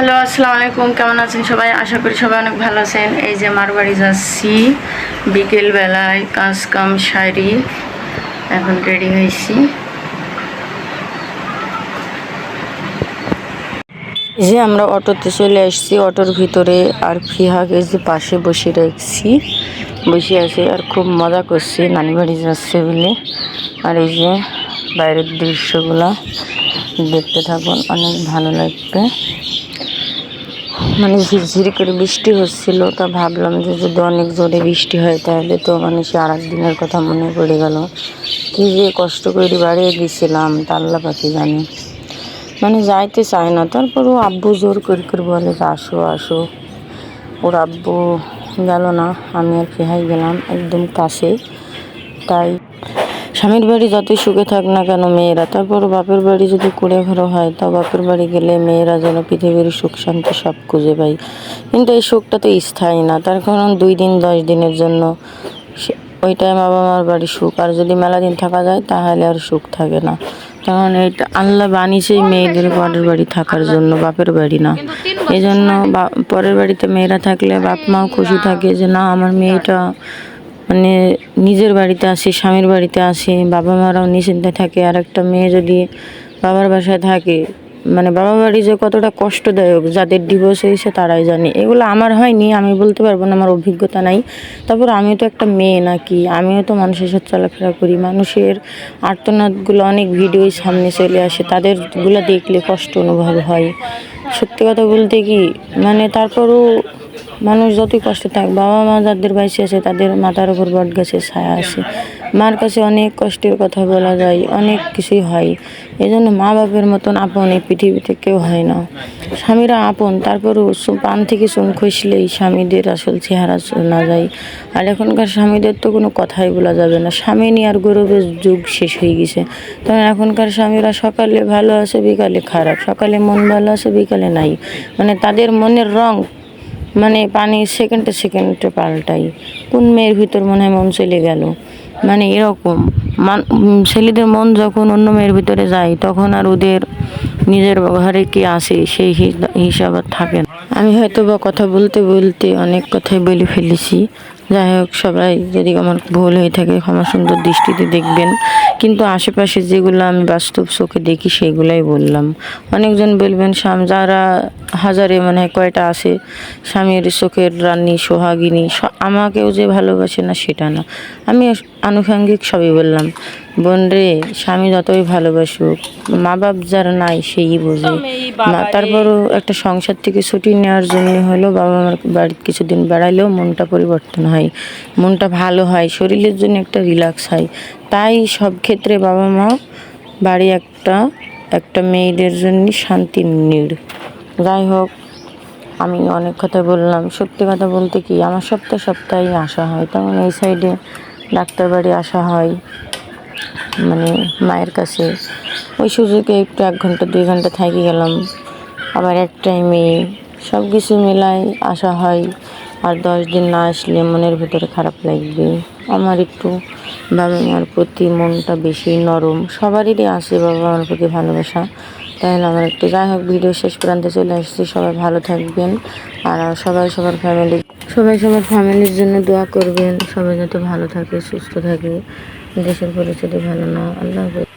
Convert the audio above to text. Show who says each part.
Speaker 1: Hello, আসসালামু আলাইকুম। কেমন আছেন সবাই? আশা করি সবাই অনেক ভালো আছেন। এই যে মার বাড়ি যাচ্ছি বিকেলবেলায়, কাজ কাম সারি এখন রেডি হয়েছি। এই যে আমরা অটোতে চলে আসছি, অটোর ভিতরে আর ফিহাকে যে পাশে বসে রাখছি, বসে আছে আর খুব মজা করছে, নানি বাড়ি যাচ্ছে বলে। আর এই যে বাইরের দৃশ্যগুলা দেখতে থাকুন, অনেক ভালো লাগবে। মানে ঝিরঝিরি করে বৃষ্টি হচ্ছিল, তা ভাবলাম যে যদি অনেক জোরে বৃষ্টি হয় তাহলে তো মানে সে আর দিনের কথা মনে পড়ে গেল। কি যে কষ্ট করে বাড়িয়ে গেছিলাম তা আল্লাহ পাখি জানে। মানে যাইতে চায় না, তারপরও আব্বু জোর করে করে বলে যে আসো আসো। ওর আব্বু গেল না, আমি আর ফেহাই গেলাম একদম কাছে। তাই স্বামীর বাড়ি যতই সুখে থাক না কেন মেয়েরা, তারপরও বাপের বাড়ি যদি কুড়ে ঘরো হয় তা বাপের বাড়ি গেলে মেয়েরা যেন পৃথিবীর সুখ শান্তি সব খুঁজে পায়। কিন্তু এই সুখটা তো স্থায়ী না, তার কারণ 2 দিন 10 দিনের জন্য ওইটাই বাবা মার বাড়ি সুখ। আর যদি মেলা দিন থাকা যায় তাহলে আর সুখ থাকে না। কারণ এটা আল্লাহ বানিয়েছে মেয়েদের পরের বাড়ি থাকার জন্য, বাপের বাড়ি না। এই জন্য পরের বাড়িতে মেয়েরা থাকলে বাপ মাও খুশি থাকে যে না আমার মেয়েটা মানে নিজের বাড়িতে আসে, স্বামীর বাড়িতে আসে, বাবা মারাও নিশ্চিন্তে থাকে। আর একটা মেয়ে যদি বাবার বাসায় থাকে, মানে বাবা বাড়ি যে কতটা কষ্টদায়ক, যাদের ডিভোর্স হয়েছে তারাই জানে। এগুলো আমার হয়নি, আমি বলতে পারবো না, আমার অভিজ্ঞতা নাই। তারপর আমিও তো একটা মেয়ে নাকি, আমিও তো মানুষের সাথে চলাফেরা করি। মানুষের আর্তনাদগুলো অনেক ভিডিওই সামনে চলে আসে, তাদেরগুলো দেখলে কষ্ট অনুভব হয়। সত্যি কথা বলতে কি, মানে তারপরও মানুষ যতই কষ্ট থাক, বাবা মা যাদের বাইসে আছে তাদের মাথার উপর বট গাছের ছায়া আছে। মার কাছে অনেক কষ্টের কথা বলা যায়, অনেক কিছুই হয়। এই জন্য মা বাপের মতন আপন এই পৃথিবীতে কেউ হয় না। স্বামীরা আপন, তারপরও পান থেকে চুন খসলেই স্বামীদের আসল চেহারা শোনা যায়। আর এখনকার স্বামীদের তো কোনো কথাই বলা যাবে না, স্বামী নিয়ে আর গৌরবের যুগ শেষ হয়ে গেছে। তখন এখনকার স্বামীরা সকালে ভালো আছে বিকালে খারাপ, সকালে মন ভালো আছে বিকালে নাই। মানে তাদের মনের রং মানে পানি সেকেন্ডে সেকেন্ডে পাল্টাই। কোন মেয়ের ভিতর মনে হয় মন চলে গেল, মানে এরকম। ছেলেদের মন যখন অন্য মেয়ের ভিতরে যায় তখন আর ওদের নিজের ঘরে কি আসে সেই হিসাব আর থাকে না। আমি হয়তো বা কথা বলতে বলতে অনেক কথাই বলে ফেলেছি। যাই হোক, সবাই যদি আমার ভুল হয়ে থাকে ক্ষমা সুন্দর দৃষ্টিতে দেখবেন। কিন্তু আশেপাশে যেগুলো আমি বাস্তব চোখে দেখি সেগুলাই বললাম। অনেকজন বলবেন যারা হাজারে মানে কয়টা আছে স্বামীর চোখের রানী সোহাগিনী, আমাকেও যে ভালোবাসে না সেটা না। আমি আনুষঙ্গিক সবই বললাম। বোন রে, স্বামী যতই ভালোবাসুক, মা বাপ যার নাই সেই বোঝে। তারপরও একটা সংসার থেকে ছুটি নেওয়ার জন্য হলেও বাবা মার বাড়িতে কিছুদিন বেড়ালেও মনটা পরিবর্তন হয়, মনটা ভালো হয়, শরীরের জন্য একটা রিল্যাক্স হয়। তাই সব ক্ষেত্রে বাবা মা বাড়ি একটা মেয়েদের জন্য শান্তির নীড়। যাই হোক, আমি অনেক কথা বললাম। সত্যি কথা বলতে কি, আমার সপ্তাহে আসা হয়, তেমন এই সাইডে ডাক্তার বাড়ি আসা হয় মানে মায়ের কাছে। ওই সুযোগে একটু 1 ঘন্টা 2 ঘন্টা থাকি গেলাম। আবার এক টাইমে সব কিছু মিলাই আসা হয়। আর 10 দিন না আসলে মনের ভিতরে খারাপ লাগবে। আমার একটু বাবা মার প্রতি মনটা বেশি নরম, সবারই আছে বাবা মার প্রতি ভালোবাসা। তাহলে আমার একটু, যাই হোক, ভিডিও শেষ প্রান্তে চলে আসছি। সবাই ভালো থাকবেন আর সবাই সবার ফ্যামিলির জন্য দোয়া করবেন। সবাই যাতে ভালো থাকে, সুস্থ থাকে, দেশের পরিস্থিতি ভালো না। আল্লাহ হাফেজ।